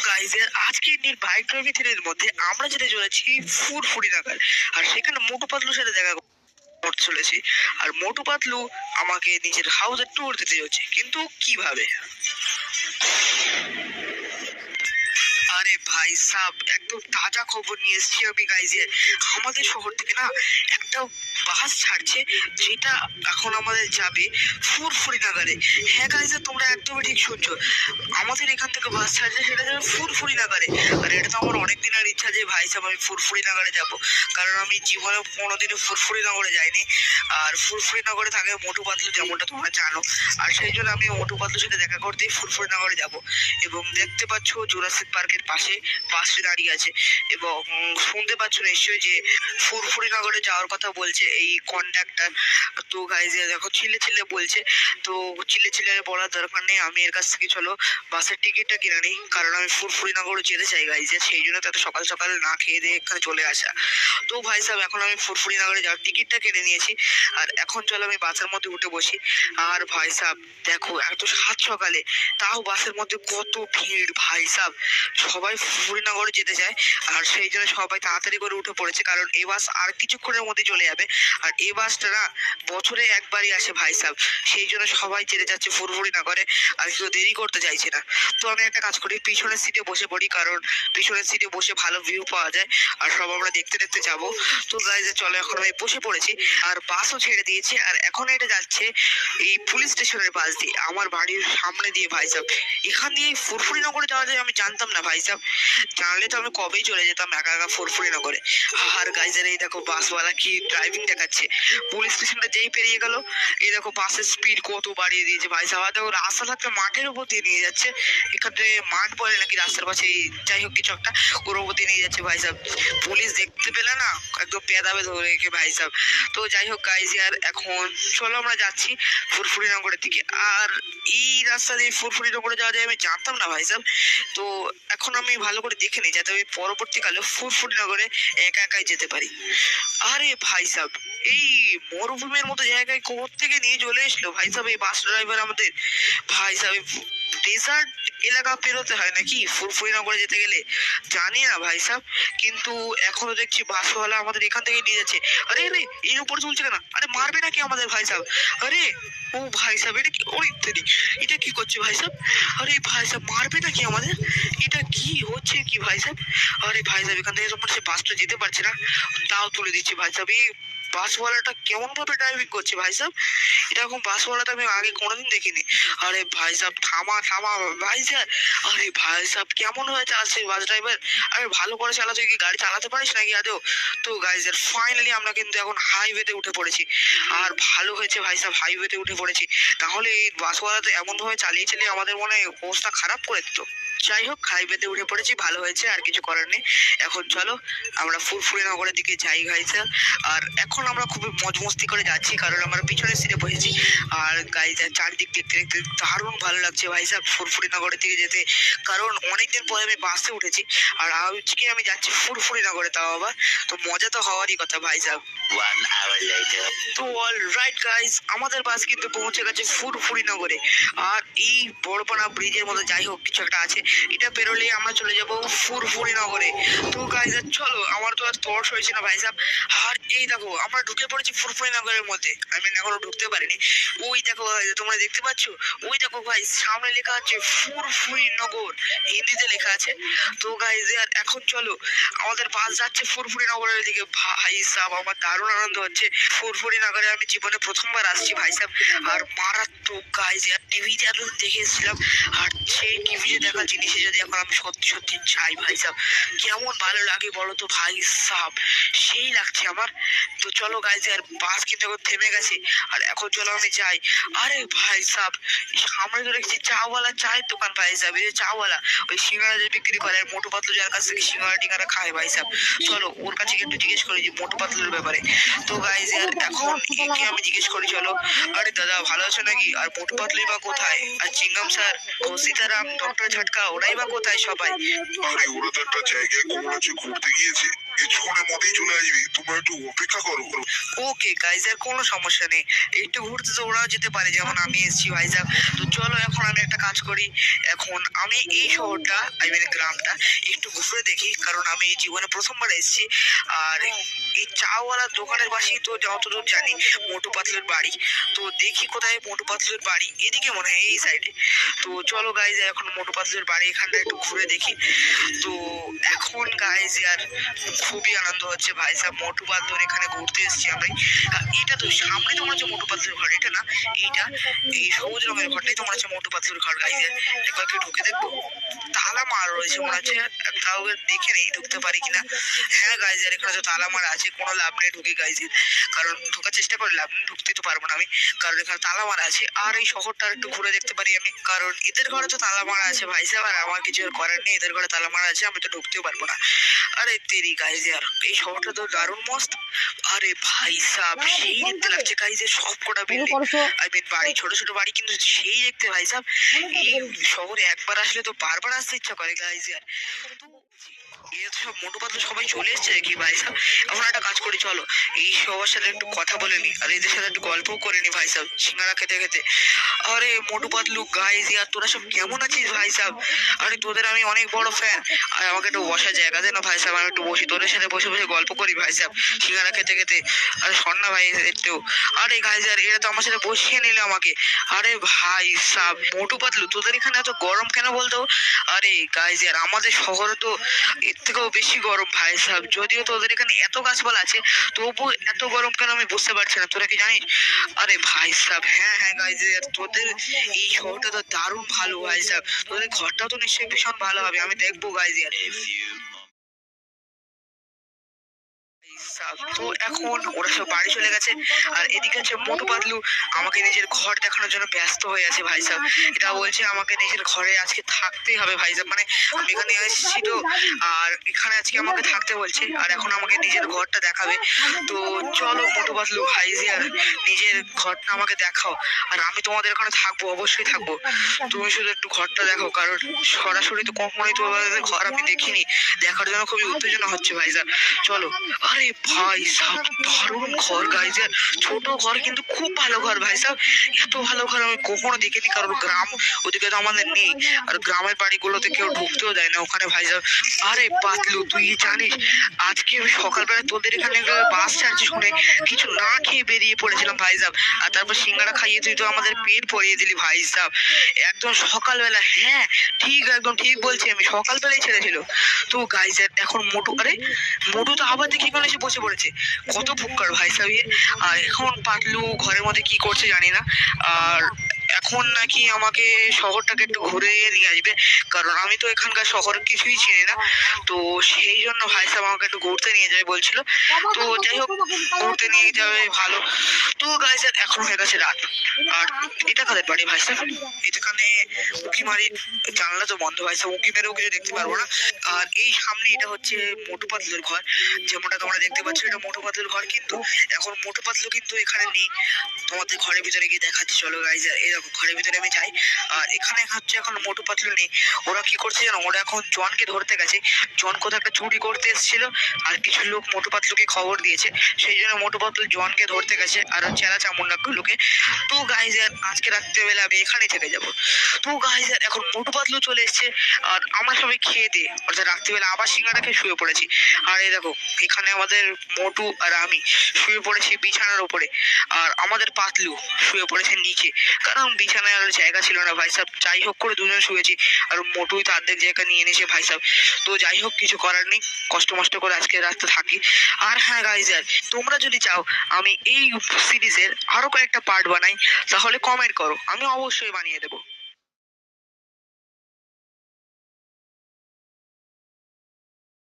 Guys আজকে bike driving থ্রির মধ্যে আমরা যেতে চলেছি ফুরফুরিনগর। আর সেখানে মোটু পাতলুর সাথে দেখা করতে চলেছি। আর মোটু পাতলু আমাকে নিজের হাউসের ট্যুর দিতে যাচ্ছে, কিন্তু কিভাবে? আরে ভাই সাব, একদম তাজা খবর নিয়ে এসেছি আমি গাইজ। আমাদের শহর থেকে না একটা বাস ছাড়ছে, যেটা এখন আমাদের যাবে ফুরফুরিনগরে। হ্যাঁ গাইজ, তোমরা একদমই ঠিক শুনছো, আমাদের এখান থেকে বাস ছাড়ছে, সেটা যাবে ফুরফুরিনগরে। আর এটা তো আমার অনেক দিনের ইচ্ছা যে ভাই সাহেব আমি ফুরফুরিনগরে যাব, কারণ আমি জীবনে কোনোদিনও ফুরফুরিনগরে যাইনি। আর ফুরফুরিনগরে থাকে মোটু পাতলু, যেমনটা তোমরা জানো। আর সেই জন্য আমি মোটু পাতলুর সাথে দেখা করতেই ফুরফুরিনগরে যাব। এবং দেখতে পাচ্ছ জুরাসিক পার্কের পাশে বাসটি দাঁড়িয়ে আছে, এবং শুনতে পাচ্ছ নিশ্চয়ই যে ফুরফুরিনগরে যাওয়ার কথা বলছে এই কন্ডাক্টর। তো গাইজ দেখো ছিলে ছিলে বলছে, তো ছিলে ছিলে বলার দরকার নেই, আমি এর কাছ থেকে চলো বাসের টিকিটটা কিনে নিই, কারণ আমি ফুরফুরিনগরে যেতে চাই গাইজ। সেই জন্য তাতে সকাল সকাল না খেয়ে দিয়ে এখানে চলে আসা। তো ভাই সাহেব এখন আমি ফুরফুরিনগরে যাওয়ার টিকিটটা কিনে নিয়েছি, আর এখন চলো আমি বাসের মধ্যে উঠে বসি। আর ভাই সাহেব দেখো, এত সাত সকালে তাও বাসের মধ্যে কত ভিড় ভাই সাহেব। সবাই ফুরফুরিনগরে যেতে চায়, আর সেই জন্য সবাই তাড়াতাড়ি করে উঠে পড়েছে, কারণ এই বাস আর কিছুক্ষণের মধ্যে চলে যাবে। আর এই বাসটা না বছরে একবারই আসে ভাই সাহেব, সেই জন্য সবাই যেতে যাচ্ছে ফুরফুরিনগরে, আর কেউ দেরি করতে চাইছে না। তো আমি একটা কাজ করি, পিছনের সিটে বসে পড়ি, কারণ পিছনের সিটে বসে ভালো ভিউ পাওয়া যায়, আর সব আমরা দেখতে দেখতে যাবো। তো গাইজ চলো, এখন আমি বসে পড়েছি, আর বাসও ছেড়ে দিয়েছে। আর এখন এটা যাচ্ছে এই পুলিশ স্টেশনের পাশ দিয়ে, আমার বাড়ির সামনে দিয়ে ভাই সাহেব। এখান দিয়ে ফুরফুরিনগরে যাওয়া যায় আমি জানতাম না ভাই সাহেব, জানলে তো আমি কবেই চলে যেতাম একা একা ফুরফুরিনগরে। আর গাইজের এই দেখো বাসওয়ালা কি ড্রাইভিং দেখাচ্ছে, পুলিশ স্টেশনটা যেই পেরিয়ে গেল, এই দেখো বাসের স্পিড কত বাড়িয়ে দিয়েছে ভাই সাহেব। আর দেখো রাস্তা থাকতে মাঠের উপর দিয়ে নিয়ে যাচ্ছে, এখানে মাঠ বলে নাকি রাস্তার পাশে, যাই হোক কিছু একটা, ওর উপর দিয়ে নিয়ে যাচ্ছে ভাই সাহেব। পুলিশ দেখতে পেলে না একদম পেদাবে ধরে রেখে ভাই সাহেব। তো যাই হোক গাইজ, আর এখন চলো আমরা যাচ্ছি ফুরফুরিনগরের দিকে। আর এই রাস্তা দিয়ে ফুরফুরিনগরে যাওয়া যায় আমি জানতাম না ভাই সাহেব। তো এখন আমি ভালো করে দেখে নিই, যাতে আমি পরবর্তীকালে ফুরফুরিনগরে একা একাই যেতে পারি। আরে ভাই সাহেব, এই মরুভূমির মতো জায়গায় কোথা থেকে নিয়ে চলে এসলো ভাই সাহেব এই বাস ড্রাইভার আমাদের। ভাই সাহেব ডেজার্ট এলাকা পেরোতে হয় নাকি ফুরফুরিনগরে যেতে গেলে, জানি না ভাই সাহেব, কিন্তু এখনো দেখছি বাসওয়ালা আমাদের এখান থেকে নিয়ে যাচ্ছে। আরে আরে এর উপরে চলছে কেন? আরে মারবে নাকি আমাদের ভাই সাহেব? আরে ও ভাই সাহেব, এটা কি এটা কি করছে ভাই সাহেব? আরে ভাই সাহেব মারবে নাকি আমাদের? এটা কি হচ্ছে কি ভাই সাহেব? আরে ভাই সাহেব এখান থেকে তোমার সে বাসটা যেতে পারছে না, তাও তুলে দিচ্ছি ভাই সাহেব। এই বাসওয়ালাটা কেমন ভাবে ড্রাইভিং করছে ভাই সাহেব, এরকম বাসওয়ালাটা আমি আগে কোনোদিন দেখিনি। আরে ভাই সাহেব থামা থামা ভাই সাহেব। আরে ভাই সাহেব কেমন হয়ে চালাচ্ছে বাস ড্রাইভার? আরে ভালো করে চালা, তুই কি গাড়ি চালাতে পারিস নাকি আদৌ? তো গাইজের ফাইনালি আমরা কিন্তু এখন হাইওয়েতে উঠে পড়েছি। আর ভালো হয়েছে ভাই সাহেব হাইওয়েতে উঠে পড়েছি, তাহলে এই বাসওয়ালা তো এমন ভাবে চালিয়ে চালিয়ে আমাদের মনে হয় অবস্থা খারাপ করে দিত। যাই হোক হাইওয়েতে উঠে পড়েছি, ভালো হয়েছে, আর কিছু করার নেই। এখন চলো আমরা ফুরফুরিনগরের দিকে যাই গাইজ। আর এখন আমরা খুবই মজ মস্তি করে যাচ্ছি, কারণ আমরা পিছনের সিটে বসেছি। আর গাইজ চারদিক দেখতে দেখতে দারুণ ভালো লাগছে ভাই সাহেব ফুরফুরিনগরের দিকে যেতে, কারণ অনেকদিন পরে আমি বাসে উঠেছি। আর আজকে আমি যাচ্ছি ফুরফুরিনগরে, তাও আবার, তো মজা তো হওয়ারই কথা ভাই সাহেব। তো অল রাইট গাইজ, আমাদের বাস কিন্তু পৌঁছে গেছে ফুরফুরিনগরে। আর এই বড়পানা ব্রিজের মতো যাই হোক কিছু একটা আছে, এটা পেরোলেই আমরা চলে যাব ফুরফুরিনগরে। তো গাইজ চলো, আমার তো আর তর্স হয়েছে না ভাই সাহেব। আর এই দেখো আমরা ঢুকে পড়েছি ফুরফুরিনগরের মধ্যে, আমি এখনো ঢুকতে পারিনি। ওই দেখো তোমরা দেখতে পাচ্ছ, ওই দেখো ভাই সামনে লেখা আছে ফুরফুরিনগর, হিন্দিতে লেখা আছে। তো গাইজ আর এখন চলো, আমাদের বাস যাচ্ছে ফুরফুরিনগরের দিকে। ভাই সাহেব আমার দারুণ আনন্দ হচ্ছে, ফুরফুরিনগরে আমি জীবনে প্রথমবার আসছি ভাই সাহেব। আর মারাত্মক গাইজ, আর টিভিতে এতদিন দেখে এসেছিলাম, আর সেই টিভিতে দেখা জিনিসে যদি এখন আমি সত্যি সত্যি চাই ভাই সাহেব, কেমন ভালো লাগে বলো তো ভাই সাহেব, সেই লাগছে আমার। তো চলো গাইজ, আর বাস কিন্তু এখন থেমে গেছে, আর এখন চলো আমি যাই। আরে ভাই সাহেব সামনে তো দেখছি চাওয়ালা, চায়ের দোকান ভাই সাহেব, এই যে চাওয়ালা, ওই সিঙ্গারা যে বিক্রি করে, আর মোটু পাতলু যার কাছ থেকে সিঙ্গারা টিঙ্গারা খায় ভাই সাহেব, চলো ওর কাছে একটু জিজ্ঞেস করি যে মোটু পাতলুর ব্যাপারে। তো গাইজ আর এখন একে আমি জিজ্ঞেস করি চলো। আরে দাদা ভালো আছো নাকি? আর মোটু পাতলুই বা কোথায়? আর চিংগাম স্যার, ও সীতারাম, ডক্টর ঝটকা, ওরাই বা কোথায় সবাই? আরে ওরা তো একটা জায়গায় ঘুরতে গিয়েছে, কিছুক্ষণের মধ্যেই চলে আসবে, তোমরা একটু অপেক্ষা করো। ওকে গাইজ, আর কোনো সমস্যা নেই, একটু ঘুরতে তো ওরাও যেতে পারে যেমন আমি এসেছি ভাইজান। তো চলো এখন আমি একটা কাজ করি, এখন আমি এই শহরটা গ্রামটা একটু ঘুরে দেখি, কারণ আমি এই জীবনে প্রথমবার এসেছি। আর এই চাওয়ালার দোকানের পাশেই তো যতদূর জানি মোটু পাতলুর বাড়ি। তো দেখি কোথায় মোটু পাতলুর বাড়ি, এদিকে মনে হয় এই সাইডে। তো চলো গাইজ এখন মোটু পাতলুর বাড়ি এখানটা একটু ঘুরে দেখি। তো এখন গাইজ আর খুবই আনন্দ হচ্ছে ভাই সাহেব, মোটু পাতলুর এখানে ঘুরতে এসেছি আমি। এটা তো সামনে তো মনে হচ্ছে মোটু পাতলুর ঘর, এটা না, এইটা এই সবুজ রঙের ঘরটাই তো মনে হচ্ছে মোটু পাতলুর ঘর গাইজ। একবার কি ঢুকে দেখবো, তালা মারা রয়েছে মনে হচ্ছে, কাউকে দেখে নেই ঢুকতে পারি কিনা। হ্যাঁ গাইজ, আর এখানে তো তালা মারা আছে, কোনো লাভ নেই ঢুকে গাইজ, কারণ ঢোকার চেষ্টা করে লাভ নেই, ঢুকতে তো পারবো না আমি, কারণ এখানে তালা মারা আছে। আর এই শহরটা একটু ঘুরে দেখতে পারি আমি, কারণ এদের ঘরে তো তালা মারা আছে ভাই সাহেব, আর আমার কিছু আর করার নেই, এদের ঘরে তালা মারা আছে, আমি তো ঢুকতেও পারবো না। আরে তেরি গাইজ, আর এই শহরটা তো দারুণ মস্ত। আরে ভাই সাহেব সেই দেখতে লাগছে গাইজ, সব কটা বিল্ডিং বাড়ি, ছোট ছোট বাড়ি, কিন্তু সেই দেখতে ভাই সাহেব। এই শহরে একবার আসলে তো বারবার আসতে ইচ্ছা করে গাইজ। আর তো এর সব মোটু পাতলু সবাই চলে এসছে কি ভাই সাহেব, এখন একটা কাজ করি, চলো এই সবার সাথে একটু কথা বলে নি, আর এদের সাথে একটু গল্পও করে নি ভাই সাহেব সিঙ্গারা খেতে খেতে। আরে মোটু পাতলু গাইজ, আর তোরা সব কেমন আছিস ভাই সাহেব? আরে তোদের আমি অনেক বড় ফ্যান, আর আমাকে একটু বসার জায়গা দে না ভাই সাহেব, আমি একটু বসি, তোদের সাথে বসে বসে গল্প করি ভাই সাহেব সিঙ্গারা খেতে খেতে। আরে শোন না ভাই একটু, আরে গাইজ আর এরা তো আমার সাথে বসিয়ে নিলে আমাকে। আরে ভাই সাহেব মোটু পাতলু তোদের এখানে এত গরম কেন বলতো? আরে গাইজ আর আমাদের শহরে তো এর থেকেও বেশি গরম ভাই সাহেব, যদিও তোদের এখানে এত গাছপালা আছে তবু এত গরম কেন আমি বুঝতে পারছি না, তোরা কি জানিস? আরে ভাই সাহেব হ্যাঁ হ্যাঁ গাইজ, তোদের এই শহরটা তো দারুণ ভালো ভাই সাহেব, তোদের ঘরটাও তো নিশ্চয়ই ভীষণ ভালো হবে, আমি দেখবো গাইজ। আর তো এখন ওরা সব বাড়ি চলে গেছে, আর এদিকে হচ্ছে মোটু পাতলু আমাকে নিজের ঘর দেখানোর জন্য ব্যস্ত হয়ে আছে ভাই সাহেব। এটা বলছে আমাকে নিজের ঘরে আজকে থাকতেই হবে ভাই সাহেব, মানে আমি এখানে এসেছি তো, আর এখানে আজকে আমাকে থাকতে বলছে, আর এখন আমাকে নিজের ঘরটা দেখাবে। তো চলো মোটু পাতলু ভাই আর নিজের ঘরটা আমাকে দেখাও, আর আমি তোমাদের এখানে থাকবো, অবশ্যই থাকবো। তুমি শুধু একটু ঘরটা দেখো, কারণ সরাসরি তো কখনোই তোমাদের ঘর আমি দেখিনি, দেখার জন্য খুবই উত্তেজনা হচ্ছে ভাই সাহেব। চলো। আরে ভাই সাহেব দারুণ ঘর গাইজ, ছোট ঘর কিন্তু খুব ভালো ঘর ভাই সাহেব, এত ভালো ঘর আমি কখনো দেখিনি, কারণ গ্রাম ওদিকে তো আমাদের নেই, আর গ্রামের বাড়িগুলোতে কেউ ঢুকতেও দেয় না ওখানে ভাই সাহেব। আরে পাতলু তুই জানিস আজকে আমি সকালবেলা তোদের এখানে বাস ছাড়ছি শুনে কিছু না খেয়ে বেরিয়ে পড়েছিলাম ভাই সাহেব, আর তারপর সিঙ্গারা খাইয়ে তুই তো আমাদের পেট ভরিয়ে দিলি ভাই সাহেব একদম সকালবেলা। হ্যাঁ ঠিক, একদম ঠিক বলছি, আমি সকালবেলায় ছেড়েছিল। তো গাইজ এখন মোটু, আরে মোটু তো আবার দেখি এখানে এসে বসে পড়েছে, কত ফুক্কার ভাই সাহেব। আর এখন পাতলু ঘরের মধ্যে কি করছে জানি না, আর এখন নাকি আমাকে শহরটাকে একটু ঘুরে নিয়ে আসবে, কারণ আমি তো এখানকার শহর কিছুই চিনি না। তো সেই জন্য ভাই সাহেব আমাকে একটু ঘুরতে নিয়ে যাবে বলছিল, তো যাই হোক ঘুরতে নিয়ে যাবে ভালো। তো গাইজ এখন হয়ে গেছে রাত, আর এটা কাদের বাড়ি ভাই সাহেব? এখানে উঁকি মারি, জানলা তো বন্ধ ভাই সাহেব, উঁকি মেরেও কিছু দেখতে পারবো না। আর এই সামনে এটা হচ্ছে মোটু পাতলুর ঘর, যেমনটা তোমরা দেখতে পাচ্ছ এটা মোটু পাতলুর ঘর, কিন্তু এখন মোটু পাতলু কিন্তু এখানে নেই, তোমাদের ঘরের ভিতরে গিয়ে দেখাচ্ছি চলো গাইজ। এই দেখো ঘরের ভিতরে আমি যাই, আর এখানে হচ্ছে এখন মোটু পাতলু নেই। ওরা কি করছে জানো, ওরা এখন জনকে ধরতে গেছে, জন কোথাও একটা চুরি করতে এসেছিল, আর কিছু লোক মোটু পাতলুকে খবর দিয়েছে, সেই জন্য মোটু পাতলু জনকে ধরতে গেছে আর চেলা চামুন্ডা গুলোকে। তো গাইজ আজকে রাত্রেবেলা আমি এখানেই থেকে যাবো। তো গাইজ এখন মোটু পাতলু চলে এসছে, আর আমরা সবাই খেয়ে দিয়ে অর্থাৎ রাত্রিবেলা আবার সিঙ্গারা খেয়ে শুয়ে পড়েছি। আর এই দেখো এখানে আমাদের মোটু আর আমি শুয়ে পড়েছি বিছানার উপরে, আর আমাদের পাতলু শুয়ে পড়েছে নিচে, কারণ বিছানায় আর জায়গা ছিল না ভাই সাহেব, যাই হোক করে দুজন শুয়েছি, আর মোটুই তো অর্ধেক জায়গা নিয়ে নিয়েছে ভাই সাহেব। তো যাই হোক কিছু করার নেই, কষ্ট মষ্ট করে আজকে রাতটা থাকি। আর হ্যাঁ গাইজ তোমরা যদি চাও আমি এই সিরিজের আরো কয়েকটা পার্ট বানাই, তাহলে কমেন্ট করো, আমি অবশ্যই বানিয়ে দেবো।